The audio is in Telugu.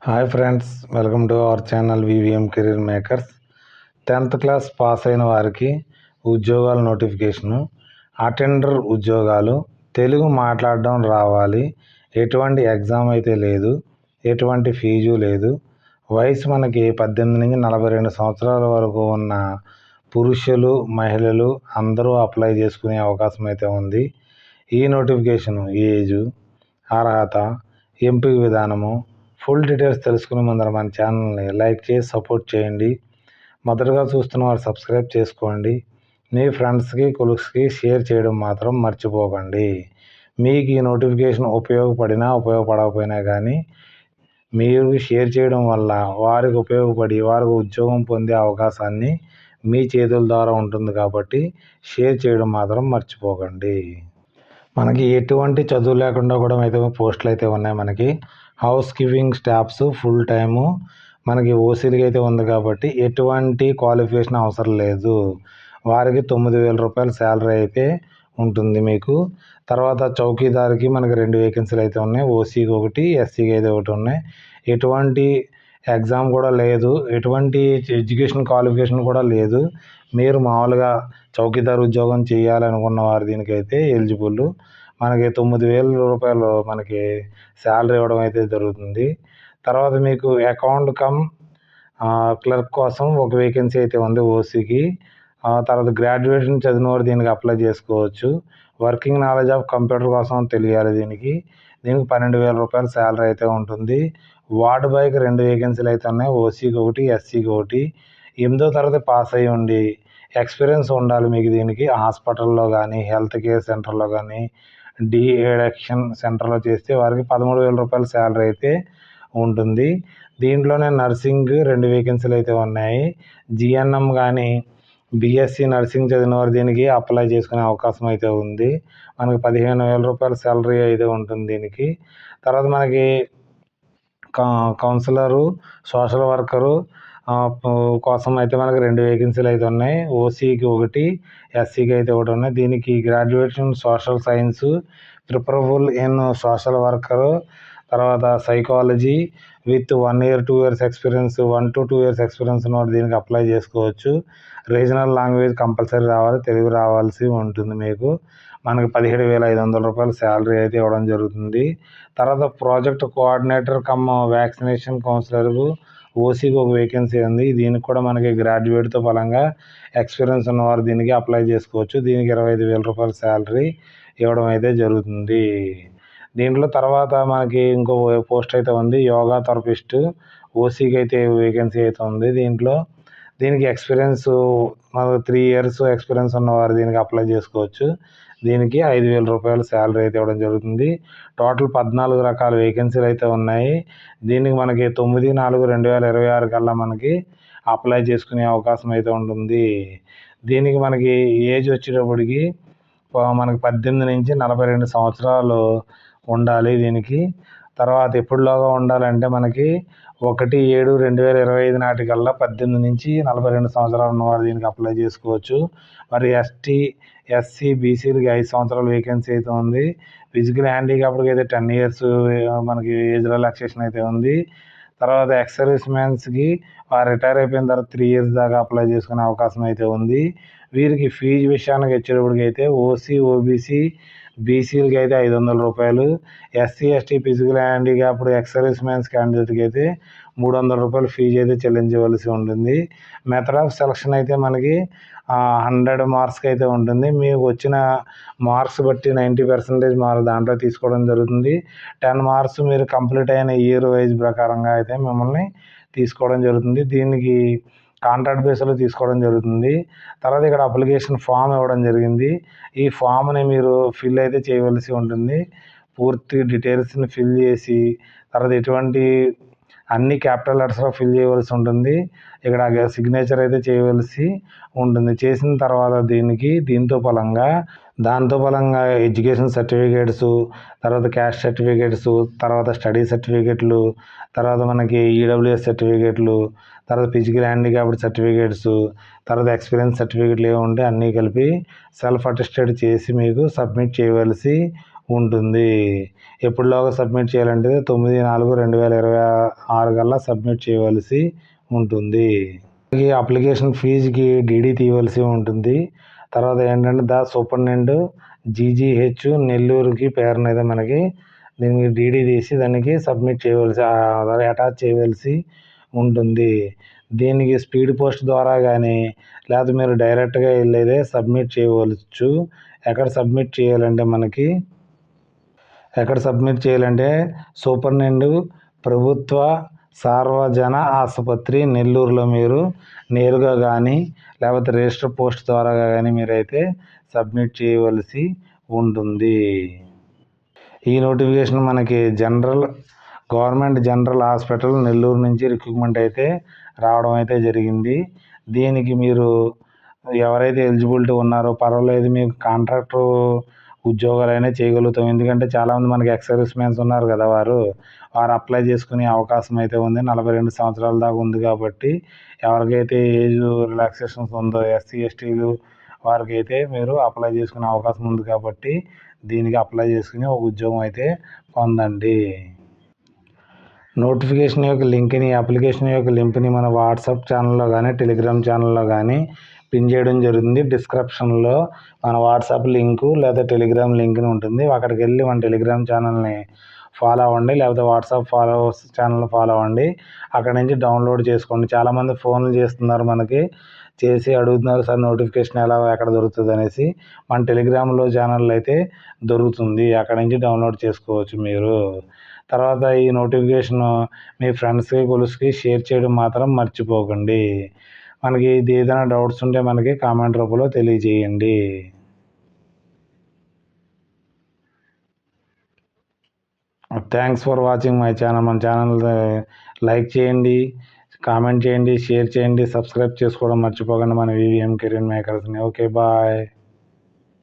Hi friends, welcome to our channel VVM career makers. 10th class pass అయిన వారికి ఉద్యోగాల నోటిఫికేషను, అటెండర్ ఉద్యోగాలు, తెలుగు మాట్లాడడం రావాలి, ఎటువంటి ఎగ్జామ్ అయితే లేదు, ఎటువంటి ఫీజు లేదు, వయసు మనకి 18 నుంచి 42 సంవత్సరాల వరకు ఉన్న పురుషులు మహిళలు అందరూ అప్లై చేసుకునే అవకాశం అయితే ఉంది. ఈ నోటిఫికేషను ఏజు, అర్హత, ఎంపిక విధానము, ఫుల్ డీటెయిల్స్ తెలుసుకునే ముందర మన ఛానల్ని లైక్ చేసి సపోర్ట్ చేయండి. మొదటగా చూస్తున్న వారు సబ్స్క్రైబ్ చేసుకోండి. మీ ఫ్రెండ్స్కి కొలీగ్స్కి షేర్ చేయడం మాత్రం మర్చిపోకండి. మీకు ఈ నోటిఫికేషన్ ఉపయోగపడినా ఉపయోగపడకపోయినా కానీ మీరు షేర్ చేయడం వల్ల వారికి ఉపయోగపడి వారికి ఉద్యోగం పొందే అవకాశాన్ని మీ చేతుల ద్వారా ఉంటుంది కాబట్టి షేర్ చేయడం మాత్రం మర్చిపోకండి. మనకి ఎటువంటి చదువు లేకుండా కూడా అయితే పోస్టులు అయితే ఉన్నాయి. మనకి house keeping staffs full time మనకి ఓసీలకి అయితే ఉంది కాబట్టి ఎటువంటి క్వాలిఫికేషన్ అవసరం లేదు. వారికి 9,000 రూపాయల శాలరీ అయితే ఉంటుంది మీకు. తర్వాత చౌకీదార్కి మనకి 2 వేకెన్సీలు అయితే ఉన్నాయి. ఓసీకి ఒకటి, ఎస్సీకి అయితే ఒకటి ఉన్నాయి. ఎటువంటి ఎగ్జామ్ కూడా లేదు, ఎటువంటి ఎడ్యుకేషన్ క్వాలిఫికేషన్ కూడా లేదు. మీరు మామూలుగా చౌకీదార్ ఉద్యోగం చేయాలనుకున్న వారు దీనికైతే ఎలిజిబుల్. మనకి 9,000 రూపాయలు మనకి శాలరీ ఇవ్వడం అయితే జరుగుతుంది. తర్వాత మీకు అకౌంట్ కమ్ క్లర్క్ కోసం ఒక వేకెన్సీ అయితే ఉంది ఓసీకి. తర్వాత గ్రాడ్యుయేషన్ చదివిన వారు దీనికి అప్లై చేసుకోవచ్చు. వర్కింగ్ నాలెడ్జ్ ఆఫ్ కంప్యూటర్ కోసం తెలియాలి. దీనికి 12,000 రూపాయల శాలరీ అయితే ఉంటుంది. వార్డ్ బాయ్కి 2 వేకెన్సీలు అయితే ఉన్నాయి. ఓసీకి ఒకటి, ఎస్సీకి ఒకటి. 8వ తరగతి పాస్ అయ్యి ఉండి ఎక్స్పీరియన్స్ ఉండాలి మీకు. దీనికి హాస్పిటల్లో కానీ, హెల్త్ కేర్ సెంటర్లో కానీ, డీ ఎడిక్షన్ సెంటర్లో చేస్తే వారికి 13,000 రూపాయల శాలరీ అయితే ఉంటుంది. దీంట్లోనే నర్సింగ్ 2 వేకెన్సీలు అయితే ఉన్నాయి. జిఎన్ఎం కానీ, బీఎస్సీ నర్సింగ్ చదివిన వారు దీనికి అప్లై చేసుకునే అవకాశం అయితే ఉంది. మనకి 15,000 రూపాయల శాలరీ అయితే ఉంటుంది దీనికి. తర్వాత మనకి కౌన్సిలరు, సోషల్ వర్కరు కోసం అయితే మనకి 2 వేకెన్సీలు అయితే ఉన్నాయి. ఓసీకి ఒకటి, ఎస్సీకి అయితే ఒకటి ఉన్నాయి. దీనికి graduation social science, preferable in social worker, తర్వాత psychology with 1 year 2 years experience, 1 to 2 years experience ఉన్నవాడు దీనికి అప్లై చేసుకోవచ్చు. రీజనల్ లాంగ్వేజ్ కంపల్సరీ రావాలి, తెలుగు రావాల్సి ఉంటుంది మీకు. మనకి 17,500 రూపాయల శాలరీ అయితే ఇవ్వడం జరుగుతుంది. తర్వాత ప్రాజెక్ట్ కోఆర్డినేటర్ కమ్ వ్యాక్సినేషన్ కౌన్సిలర్కు ఓసీకి ఒక వేకెన్సీ ఉంది. దీనికి కూడా మనకి గ్రాడ్యుయేట్తో బలంగా ఎక్స్పీరియన్స్ ఉన్నవారు దీనికి అప్లై చేసుకోవచ్చు. దీనికి 25,000 రూపాయల శాలరీ ఇవ్వడం అయితే జరుగుతుంది. దీంట్లో తర్వాత మనకి ఇంకో పోస్ట్ అయితే ఉంది, యోగా థెరపిస్ట్. ఓసీకి అయితే వేకెన్సీ అయితే ఉంది. దీనికి ఎక్స్పీరియన్స్ 3 years ఎక్స్పీరియన్స్ ఉన్నవారు దీనికి అప్లై చేసుకోవచ్చు. దీనికి 5,000 రూపాయల శాలరీ అయితే ఇవ్వడం జరుగుతుంది. టోటల్ 14 రకాల వేకెన్సీలు అయితే ఉన్నాయి. దీనికి మనకి 9/4/2026 కల్లా మనకి అప్లై చేసుకునే అవకాశం అయితే ఉంటుంది. దీనికి మనకి ఏజ్ వచ్చేటప్పటికి మనకి 18 నుంచి 42 సంవత్సరాలు ఉండాలి దీనికి. తర్వాత ఎప్పుడులోగా ఉండాలంటే మనకి 1/7/2025 నాటికల్లా 18 నుంచి 42 సంవత్సరాలు ఉన్నవారు దీనికి అప్లై చేసుకోవచ్చు. మరి ఎస్టీ, ఎస్సీ, బీసీలకి 5 సంవత్సరాల వేకెన్సీ అయితే ఉంది. ఫిజికల్ హ్యాండిక్యాప్డ్కి అయితే 10 years మనకి ఏజ్ రిలాక్సేషన్ అయితే ఉంది. తర్వాత ఎక్స్ సర్వీస్ మ్యాన్స్కి రిటైర్ అయిపోయిన తర్వాత 3 years దాకా అప్లై చేసుకునే అవకాశం అయితే ఉంది. వీరికి ఫీజు విషయానికి వచ్చేటప్పటికి అయితే ఓసీ, ఓబీసీ, బీసీలకి అయితే 500 రూపాయలు, SC, ST, physical handicapped ex service mans క్యాండిడేట్కి అయితే 300 రూపాయలు ఫీజు అయితే చెల్లించవలసి ఉంటుంది. మెథడ్ ఆఫ్ సెలక్షన్ అయితే మనకి 100 మార్క్స్కి అయితే ఉంటుంది. మీకు వచ్చిన మార్క్స్ బట్టి 90% మార్క్స్ దాంట్లో తీసుకోవడం జరుగుతుంది. 10 మార్క్స్ మీరు కంప్లీట్ అయిన ఇయర్ వైజ్ ప్రకారంగా అయితే మిమ్మల్ని తీసుకోవడం జరుగుతుంది. దీనికి కాంట్రాక్ట్ బేస్లో తీసుకోవడం జరుగుతుంది. తర్వాత ఇక్కడ అప్లికేషన్ ఫామ్ ఇవ్వడం జరిగింది. ఈ ఫామ్ని మీరు ఫిల్ అయితే చేయవలసి ఉంటుంది. పూర్తి డీటెయిల్స్ని ఫిల్ చేసి తర్వాత ఎటువంటి అన్ని క్యాపిటల్ లెటర్స్లో ఫిల్ చేయవలసి ఉంటుంది. ఇక్కడ సిగ్నేచర్ అయితే చేయవలసి ఉంటుంది. చేసిన తర్వాత దాంతో ఫలంగా ఎడ్యుకేషన్ సర్టిఫికేట్స్, తర్వాత క్యాస్ట్ సర్టిఫికేట్స్, తర్వాత స్టడీ సర్టిఫికేట్లు, తర్వాత మనకి ఈడబ్ల్యూఎస్ సర్టిఫికేట్లు, తర్వాత ఫిజికల్ హ్యాండిక్యాప్డ్ సర్టిఫికేట్స్, తర్వాత ఎక్స్పీరియన్స్ సర్టిఫికేట్లు ఏమి ఉంటే అన్నీ కలిపి సెల్ఫ్ అటెస్టెడ్ చేసి మీకు సబ్మిట్ చేయవలసి ఉంటుంది. ఎప్పటిలోగా సబ్మిట్ చేయాలంటే 9/4/2026 కల్లా సబ్మిట్ చేయవలసి ఉంటుంది. ఈ అప్లికేషన్ ఫీజుకి డీడీ తీయవలసి ఉంటుంది. తర్వాత ఏంటంటే ద సూపరింటెండెంట్ జీజీహెచ్ నెల్లూరుకి పేరునైతే మనకి దీనికి డీడీ తీసి దానికి సబ్మిట్ చేయవలసి అటాచ్ చేయవలసి ఉంటుంది. దీనికి స్పీడ్ పోస్ట్ ద్వారా కానీ లేకపోతే మీరు డైరెక్ట్గా వెళ్ళేదే సబ్మిట్ చేయవచ్చు. ఎక్కడ సబ్మిట్ చేయాలంటే సూపరింటెండెంట్ ప్రభుత్వ సార్వజన ఆసుపత్రి నెల్లూరులో మీరు నేరుగా కానీ లేకపోతే రిజిస్టర్ పోస్ట్ ద్వారా కానీ మీరైతే సబ్మిట్ చేయవలసి ఉంటుంది. ఈ నోటిఫికేషన్ మనకి గవర్నమెంట్ జనరల్ హాస్పిటల్ నెల్లూరు నుంచి రిక్రూట్మెంట్ అయితే రావడం అయితే జరిగింది. దీనికి మీరు ఎవరైతే ఎలిజిబిలిటీ ఉన్నారో పర్వాలేదు, మీకు కాంట్రాక్టర్ ఉద్యోగాలైనా చేయగలుగుతాం. ఎందుకంటే చాలామంది మనకి ఎక్స్ సర్వీస్ మెన్స్ ఉన్నారు కదా, వారు అప్లై చేసుకునే అవకాశం అయితే ఉంది. 42 సంవత్సరాల దాకా ఉంది కాబట్టి ఎవరికైతే ఏజ్ రిలాక్సేషన్స్ ఉందో ఎస్సీ ఎస్టీలు వారికైతే మీరు అప్లై చేసుకునే అవకాశం ఉంది కాబట్టి దీనికి అప్లై చేసుకుని ఒక ఉద్యోగం అయితే పొందండి. నోటిఫికేషన్ యొక్క లింక్ని, అప్లికేషన్ యొక్క లింక్ని మన వాట్సాప్ ఛానల్లో కానీ టెలిగ్రామ్ ఛానల్లో కానీ పిన్ చేయడం జరుగుతుంది. డిస్క్రిప్షన్లో మన వాట్సాప్ లింకు లేదా టెలిగ్రామ్ లింక్ని ఉంటుంది. అక్కడికి వెళ్ళి మన టెలిగ్రామ్ ఛానల్ని ఫాలో అవ్వండి, లేకపోతే వాట్సాప్ ఛానల్ ఫాలో అవ్వండి. అక్కడ నుంచి డౌన్లోడ్ చేసుకోండి. చాలామంది ఫోన్లు చేస్తున్నారు, మనకి చేసి అడుగుతున్నారు, సార్ నోటిఫికేషన్ ఎక్కడ దొరుకుతుంది అనేసి. మన టెలిగ్రామ్లో ఛానల్ అయితే దొరుకుతుంది, అక్కడ నుంచి డౌన్లోడ్ చేసుకోవచ్చు మీరు. తర్వాత ఈ నోటిఫికేషన్ మీ ఫ్రెండ్స్కి కొలుసుకి షేర్ చేయడం మాత్రం మర్చిపోకండి. మనకి ఇది ఏదైనా డౌట్స్ ఉంటే మనకి కామెంట్ రూపంలో తెలియజేయండి. Thanks for watching my channel. మన ఛానల్ లైక్ చేయండి, కామెంట్ చేయండి, షేర్ చేయండి, సబ్స్క్రైబ్ చేసుకోవడం మర్చిపోకండి మన వివిఎం కెరీర్ మేకర్స్ని. Okay, bye.